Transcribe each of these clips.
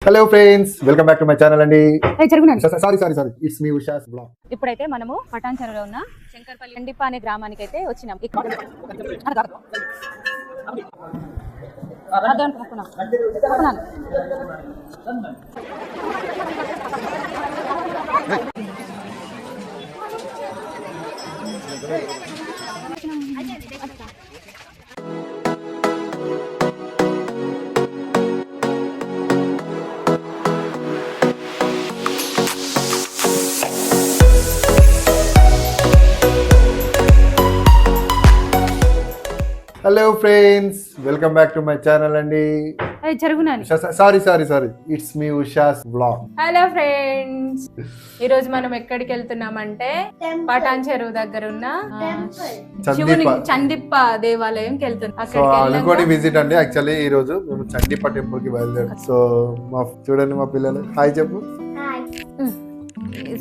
Hello friends, welcome back to my channel అండి. Sorry it's me Usha's blog. ఇప్పుడైతే మనము పటాన్ చెరువులో ఉన్న శంకర్పల్లి ఎండిప అనే గ్రామానికి అయితే వచ్చినాం. Hello friends, welcome back to my channel అండి. Sorry it's me Usha's blog. Hello friends, ఈ రోజు మనం ఎక్కడికి వెళ్తున్నామంటే పటాన్ చెరువు దగ్గర ఉన్న చందిప్ప దేవాలయంకి వెళ్తున్నాం. అనుకోని విజిట్ అండి. యాక్చువల్లీ ఈ రోజు మేము చండిప్ప టెంపుల్ కి బయలుదేరాం. సో చూడండి మా పిల్లలు హాయ్ చెప్పు.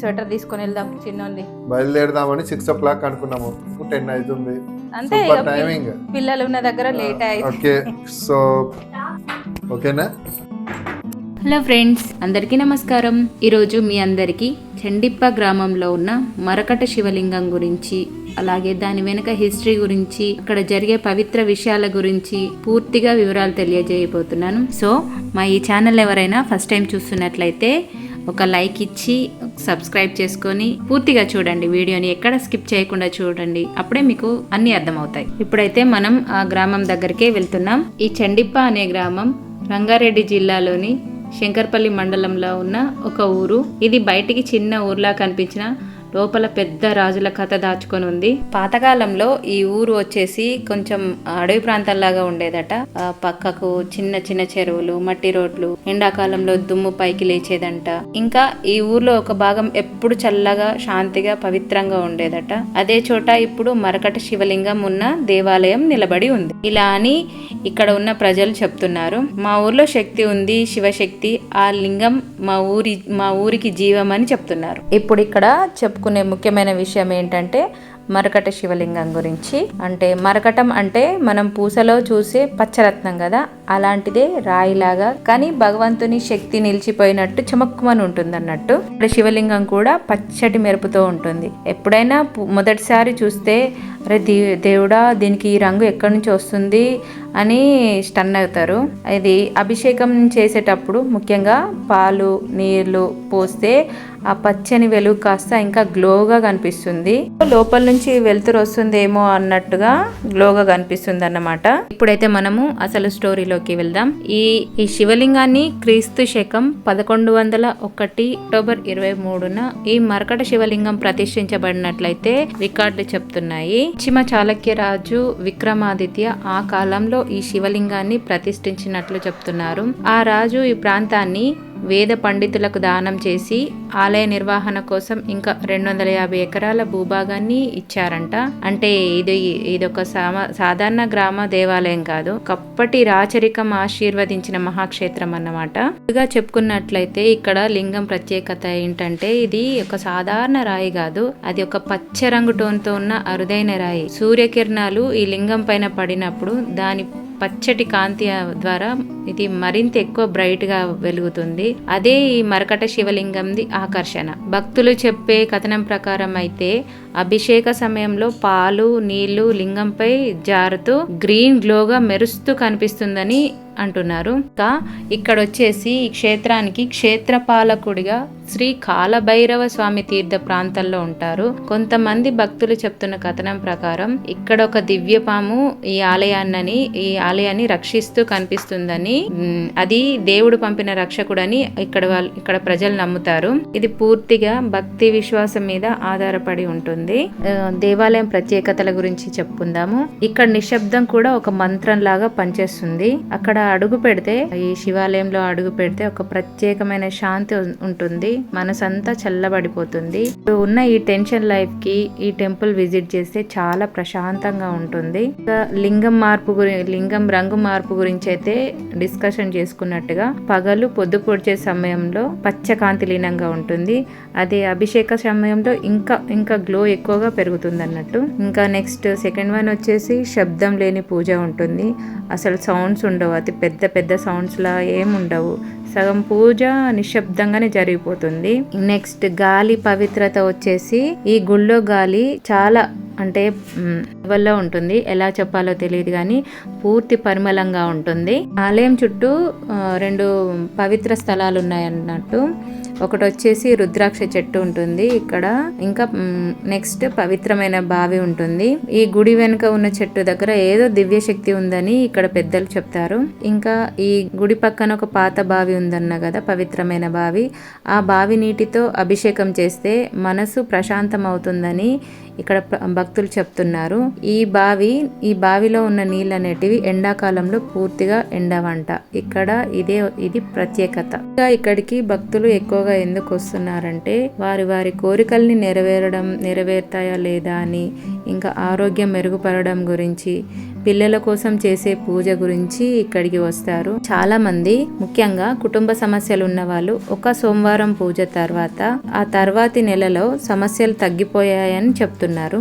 స్వెటర్ తీసుకొని వెళ్దాం చిన్నోంది. బయలుదేరదామని 6 o'clock అనుకున్నాము. 10 అవుతుంది. అంతే, టైమింగ్ పిల్లలు ఉన్న దగ్గర లేట్ అయింది. ఓకే, సో ఓకేనా. హలో ఫ్రెండ్స్, అందరికీ నమస్కారం. ఈరోజు మీ అందరికీ చండిప్ప గ్రామంలో ఉన్న మరకట శివలింగం గురించి, అలాగే దాని వెనుక హిస్టరీ గురించి, అక్కడ జరిగే పవిత్ర విషయాల గురించి పూర్తిగా వివరాలు తెలియజేయబోతున్నాను. సో మా ఈ ఛానల్ ఎవరైనా ఫస్ట్ టైం చూస్తున్నట్లయితే ఒక లైక్ ఇచ్చి సబ్స్క్రైబ్ చేసుకొని పూర్తిగా చూడండి. వీడియోని ఎక్కడ స్కిప్ చేయకుండా చూడండి, అప్పుడే మీకు అన్ని అర్థమవుతాయి. ఇప్పుడైతే మనం ఆ గ్రామం దగ్గరికే వెళ్తున్నాం. ఈ చండిప్ప అనే గ్రామం రంగారెడ్డి జిల్లాలోని శంకర్పల్లి మండలంలో ఉన్న ఒక ఊరు. ఇది బయటికి చిన్న ఊర్లా కనిపించిన లోపల పెద్ద రాజుల కథ దాచుకొని ఉంది. పాతకాలంలో ఈ ఊరు వచ్చేసి కొంచెం అడవి ప్రాంతాల్లాగా ఉండేదట. పక్కకు చిన్న చిన్న చెరువులు, మట్టి రోడ్లు, ఎండాకాలంలో దుమ్ము పైకి లేచేదంట. ఇంకా ఈ ఊర్లో ఒక భాగం ఎప్పుడు చల్లగా, శాంతిగా, పవిత్రంగా ఉండేదట. అదే చోట ఇప్పుడు మరకట శివలింగం ఉన్న దేవాలయం నిలబడి ఉంది. ఇలా అని ఇక్కడ ఉన్న ప్రజలు చెప్తున్నారు. మా ఊర్లో శక్తి ఉంది, శివశక్తి. ఆ లింగం మా ఊరికి జీవం అని చెప్తున్నారు. ఇప్పుడు ఇక్కడ చెప్పుకునే ముఖ్యమైన విషయం ఏంటంటే మరకట శివలింగం గురించి. అంటే మరకటం అంటే మనం పూసలో చూసే పచ్చరత్నం కదా, అలాంటిదే రాయిలాగా, కానీ భగవంతుని శక్తి నిలిచిపోయినట్టు చమక్కుమని ఉంటుంది అన్నట్టు. ఇక్కడ శివలింగం కూడా పచ్చటి మెరుపుతో ఉంటుంది. ఎప్పుడైనా మొదటిసారి చూస్తే అరే దేవుడా, దీనికి ఈ రంగు ఎక్కడి నుంచి వస్తుంది అని స్టన్ అవుతారు. ఇది అభిషేకం చేసేటప్పుడు ముఖ్యంగా పాలు, నీళ్లు పోస్తే ఆ పచ్చని వెలుగు కాస్త ఇంకా గ్లోగా కనిపిస్తుంది. లోపల నుంచి వెలుతురు వస్తుందేమో అన్నట్టుగా గ్లోగా కనిపిస్తుంది అన్నమాట. ఇప్పుడైతే మనము అసలు స్టోరీలోకి వెళ్దాం. ఈ శివలింగాన్ని క్రీస్తు శకం 1101 అక్టోబర్ 23న ఈ మరకట శివలింగం ప్రతిష్ఠించబడినట్లయితే రికార్డులు చెప్తున్నాయి. పశ్చిమ చాళుక్య రాజు విక్రమాదిత్య ఆ కాలంలో ఈ శివలింగాన్ని ప్రతిష్ఠించినట్లు చెప్తున్నారు. ఆ రాజు ఈ ప్రాంతాన్ని వేద పండితులకు దానం చేసి ఆలయ నిర్వహణ కోసం ఇంకా 250 ఎకరాల భూభాగాన్ని ఇచ్చారంట. అంటే ఇదొక సాధారణ గ్రామ దేవాలయం కాదు, ఒకప్పటి రాచరికం ఆశీర్వదించిన మహాక్షేత్రం అన్నమాట. ఇదిగా చెప్పుకున్నట్లయితే ఇక్కడ లింగం ప్రత్యేకత ఏంటంటే ఇది ఒక సాధారణ రాయి కాదు, అది ఒక పచ్చ రంగు టోన్తో ఉన్న అరుదైన రాయి. సూర్యకిరణాలు ఈ లింగం పైన పడినప్పుడు దాని పచ్చటి కాంతి ద్వారా ఇది మరింత ఎక్కువ బ్రైట్ గా వెలుగుతుంది. అదే ఈ మరకట శివలింగంది ఆకర్షణ. భక్తులు చెప్పే కథనం ప్రకారం అయితే అభిషేక సమయంలో పాలు, నీళ్లు లింగంపై జారుతూ గ్రీన్ గ్లోగా మెరుస్తూ కనిపిస్తుందని అంటున్నారు. ఇంకా ఇక్కడ వచ్చేసి ఈ క్షేత్రానికి క్షేత్రపాలకుడిగా శ్రీ కాలభైరవ స్వామి తీర్థ ప్రాంతాల్లో ఉంటారు. కొంతమంది భక్తులు చెప్తున్న కథనం ప్రకారం ఇక్కడ ఒక దివ్యపాము ఈ ఆలయాన్ని రక్షిస్తూ కనిపిస్తుందని, అది దేవుడు పంపిన రక్షకుడని ఇక్కడ ప్రజలు నమ్ముతారు. ఇది పూర్తిగా భక్తి విశ్వాసం మీద ఆధారపడి ఉంటుంది. దేవాలయం ప్రత్యేకతల గురించి చెప్పుకుందాము. ఇక్కడ నిశ్శబ్దం కూడా ఒక మంత్రం లాగా పనిచేస్తుంది. అక్కడ అడుగు పెడితే, ఈ శివాలయంలో అడుగు పెడితే ఒక ప్రత్యేకమైన శాంతి ఉంటుంది, మనసంతా చల్లబడిపోతుంది. ఉన్న ఈ టెన్షన్ లైఫ్ కి ఈ టెంపుల్ విజిట్ చేస్తే చాలా ప్రశాంతంగా ఉంటుంది. లింగం రంగు మార్పు గురించి అయితే డిస్కషన్ చేసుకున్నట్టుగా పగలు పొద్దు పొడిచే సమయంలో పచ్చ కాంతి లీనంగా ఉంటుంది. అదే అభిషేక సమయంలో ఇంకా గ్లో ఎక్కువగా పెరుగుతుంది అన్నట్టు. ఇంకా నెక్స్ట్ సెకండ్ వన్ వచ్చేసి శబ్దం లేని పూజ ఉంటుంది. అసలు సౌండ్స్ ఉండవు, అతి పెద్ద పెద్ద సౌండ్స్లా ఏముండవు. సగం పూజ నిశ్శబ్దంగానే జరిగిపోతుంది. నెక్స్ట్ గాలి పవిత్రత వచ్చేసి ఈ గుళ్ళో గాలి చాలా అంటే వల్ల ఉంటుంది, ఎలా చెప్పాలో తెలియదు కానీ పూర్తి పరిమళంగా ఉంటుంది. ఆలయం చుట్టూ 2 పవిత్ర స్థలాలు ఉన్నాయన్నట్టు. ఒకటి వచ్చేసి రుద్రాక్ష చెట్టు ఉంటుంది ఇక్కడ, ఇంకా నెక్స్ట్ పవిత్రమైన బావి ఉంటుంది. ఈ గుడి వెనుక ఉన్న చెట్టు దగ్గర ఏదో దివ్య శక్తి ఉందని ఇక్కడ పెద్దలు చెప్తారు. ఇంకా ఈ గుడి పక్కన ఒక పాత బావి ఉందన్న కదా, పవిత్రమైన బావి. ఆ బావి నీటితో అభిషేకం చేస్తే మనసు ప్రశాంతం అవుతుందని ఇక్కడ భక్తులు చెప్తున్నారు. ఈ బావిలో ఉన్న నీళ్ళు అనేటివి ఎండాకాలంలో పూర్తిగా ఎండవంట. ఇక్కడ ఇది ప్రత్యేకత. ఇక్కడికి భక్తులు ఎక్కువగా ఎందుకు వస్తున్నారంటే వారి కోరికల్ని నెరవేరుతాయా లేదా అని, ఇంకా ఆరోగ్యం మెరుగుపడడం గురించి, పిల్లల కోసం చేసే పూజ గురించి ఇక్కడికి వస్తారు. చాలా మంది ముఖ్యంగా కుటుంబ సమస్యలు ఉన్న వాళ్ళు ఒక సోమవారం పూజ తర్వాత ఆ తర్వాతి నెలలో సమస్యలు తగ్గిపోయాయని చెప్తున్నారు.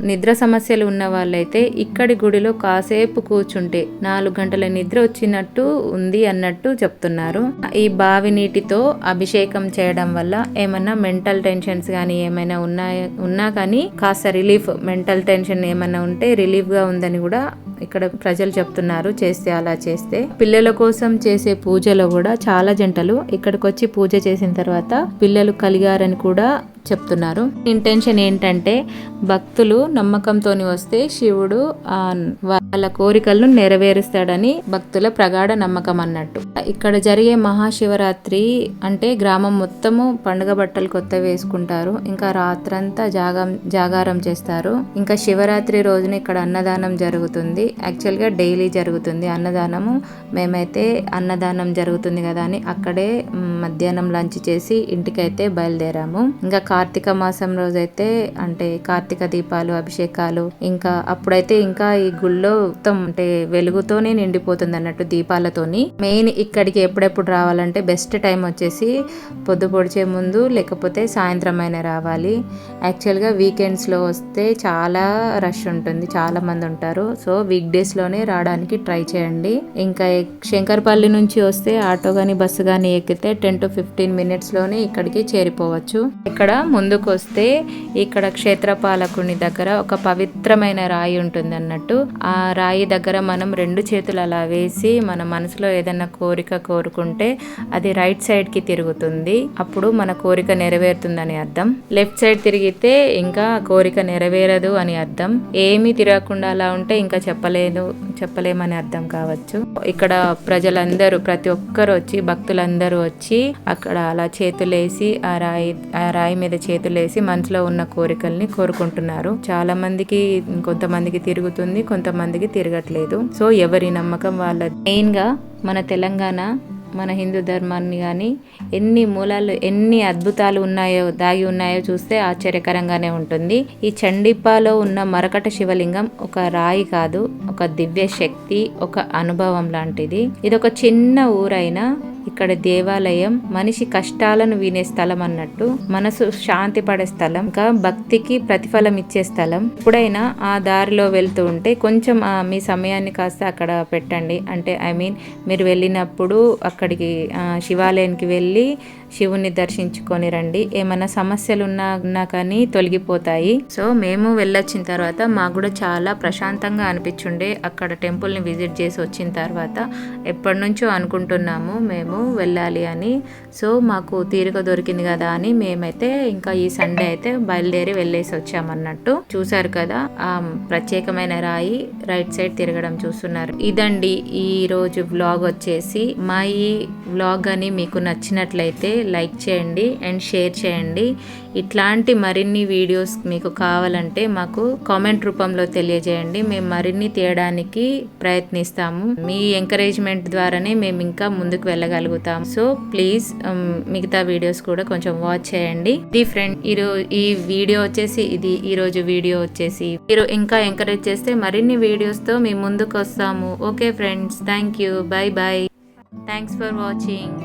నిద్ర సమస్యలు ఉన్న వాళ్ళైతే ఇక్కడి గుడిలో కాసేపు కూర్చుంటే 4 గంటల నిద్ర వచ్చినట్టు ఉంది అన్నట్టు చెప్తున్నారు. ఈ బావి నీటితో అభిషేకం చేయడం వల్ల ఏమన్నా మెంటల్ టెన్షన్స్ కానీ ఏమైనా ఉన్నా కానీ కాస్త రిలీఫ్, మెంటల్ టెన్షన్ ఏమైనా ఉంటే రిలీఫ్ గా ఉందని కూడా ఇక్కడ ప్రజలు చెప్తున్నారు. అలా చేస్తే పిల్లల కోసం చేసే పూజలో కూడా చాలా జంటలు ఇక్కడికి వచ్చి పూజ చేసిన తర్వాత పిల్లలు కలిగారని కూడా చెప్తున్నారు. ఇంటెన్షన్ ఏంటంటే భక్తులు నమ్మకంతోని వస్తే శివుడు వాళ్ళ కోరికలను నెరవేరుస్తాడని భక్తుల ప్రగాఢ నమ్మకం అన్నట్టు. ఇక్కడ జరిగే మహాశివరాత్రి అంటే గ్రామం మొత్తము పండుగ బట్టలు కొత్త వేసుకుంటారు. ఇంకా రాత్రంతా జాగారం చేస్తారు. ఇంకా శివరాత్రి రోజున ఇక్కడ అన్నదానం జరుగుతుంది. యాక్చువల్గా డైలీ జరుగుతుంది అన్నదానము. మేమైతే అన్నదానం జరుగుతుంది కదా అని అక్కడే మధ్యాహ్నం లంచ్ చేసి ఇంటికైతే బయలుదేరాము. ఇంకా కార్తీక మాసం రోజైతే అంటే కార్తీక దీపాలు, అభిషేకాలు, ఇంకా అప్పుడైతే ఇంకా ఈ గుళ్ళో మొత్తం అంటే వెలుగుతోనే నిండిపోతుంది అన్నట్టు, దీపాలతోని. మెయిన్ ఇక్కడికి ఎప్పుడెప్పుడు రావాలంటే బెస్ట్ టైం వచ్చేసి పొద్దు పొడిచే ముందు లేకపోతే సాయంత్రం అయినా రావాలి. యాక్చువల్గా వీకెండ్స్లో వస్తే చాలా రష్ ఉంటుంది, చాలా మంది ఉంటారు. సో వీక్ డేస్లోనే రావడానికి ట్రై చేయండి. ఇంకా శంకర్పల్లి నుంచి వస్తే ఆటో కానీ బస్సు కానీ ఎక్కితే 10 to 15 minutesలోనే ఇక్కడికి చేరిపోవచ్చు. ఇక్కడ ముందుకు వస్తే ఇక్కడ క్షేత్రపాలకుని దగ్గర ఒక పవిత్రమైన రాయి ఉంటుంది అన్నట్టు. ఆ రాయి దగ్గర మనం 2 చేతులు అలా వేసి మన మనసులో ఏదైనా కోరిక కోరుకుంటే అది రైట్ సైడ్ కి తిరుగుతుంది. అప్పుడు మన కోరిక నెరవేరుతుందని అర్థం. లెఫ్ట్ సైడ్ తిరిగితే ఇంకా కోరిక నెరవేరదు అని అర్థం. ఏమీ తిరగకుండా అలా ఉంటే ఇంకా చెప్పలేమని అర్థం కావచ్చు. ఇక్కడ ప్రజలందరూ ప్రతి ఒక్కరు వచ్చి భక్తులందరూ వచ్చి అక్కడ అలా చేతులేసి ఆ రాయి మీద చేతులేసి మనసులో ఉన్న కోరికల్ని కోరుకుంటున్నారు. చాలా మందికి కొంతమందికి తిరుగుతుంది, కొంతమందికి తిరగట్లేదు. సో ఎవరి నమ్మకం వాళ్ళది. మెయిన్ గా మన తెలంగాణ, మన హిందూ ధర్మాన్ని కానీ ఎన్ని మూలాలు, ఎన్ని అద్భుతాలు దాగి ఉన్నాయో చూస్తే ఆశ్చర్యకరంగానే ఉంటుంది. ఈ చండిపాలో ఉన్న మరకట శివలింగం ఒక రాయి కాదు, ఒక దివ్య శక్తి, ఒక అనుభవం లాంటిది. ఇది ఒక చిన్న ఊరైనా ఇక్కడ దేవాలయం మనిషి కష్టాలను వినే స్థలం అన్నట్టు, మనసు శాంతి పడే స్థలం, ఇంకా భక్తికి ప్రతిఫలం ఇచ్చే స్థలం. ఎప్పుడైనా ఆ దారిలో వెళ్తూ ఉంటే కొంచెం మీ సమయాన్ని కాస్త అక్కడ పెట్టండి. అంటే మీరు వెళ్ళినప్పుడు అక్కడికి శివాలయానికి వెళ్ళి శివుని దర్శించుకొని రండి. ఏమైనా సమస్యలు ఉన్నా కానీ తొలగిపోతాయి. సో మేము వెళ్ళొచ్చిన తర్వాత మాకు కూడా చాలా ప్రశాంతంగా అనిపించుండే. అక్కడ టెంపుల్ని విజిట్ చేసి వచ్చిన తర్వాత ఎప్పటి నుంచో అనుకుంటున్నాము మేము వెళ్ళాలి అని. సో మాకు తీరిక దొరికింది కదా అని మేమైతే ఇంకా ఈ సండే అయితే బయలుదేరి వెళ్ళేసి వచ్చామన్నట్టు. చూసారు కదా ఆ ప్రత్యేకమైన రాయి రైట్ సైడ్ తిరగడం చూస్తున్నారు. ఇదండి ఈ రోజు వ్లాగ్ వచ్చేసి. మా ఈ వ్లాగ్ అని మీకు నచ్చినట్లయితే లైక్ చేయండి అండ్ షేర్ చేయండి. ఇట్లాంటి మరిన్ని వీడియోస్ మీకు కావాలంటే మాకు కామెంట్ రూపంలో తెలియజేయండి. మేము మరిన్ని తీయడానికి ప్రయత్నిస్తాము. మీ ఎంకరేజ్మెంట్ ద్వారానే మేము ఇంకా ముందుకు వెళ్ళగలుగుతాం. సో ప్లీజ్ మిగతా వీడియోస్ కూడా కొంచెం వాచ్ చేయండి. ఫ్రెండ్ ఈ వీడియో వచ్చేసి ఈ రోజు వీడియో వచ్చేసి మీరు ఇంకా ఎంకరేజ్ చేస్తే మరిన్ని వీడియోస్ తో మేము ముందుకు వస్తాము. Okay friends, thank you, by by, thanks for watching.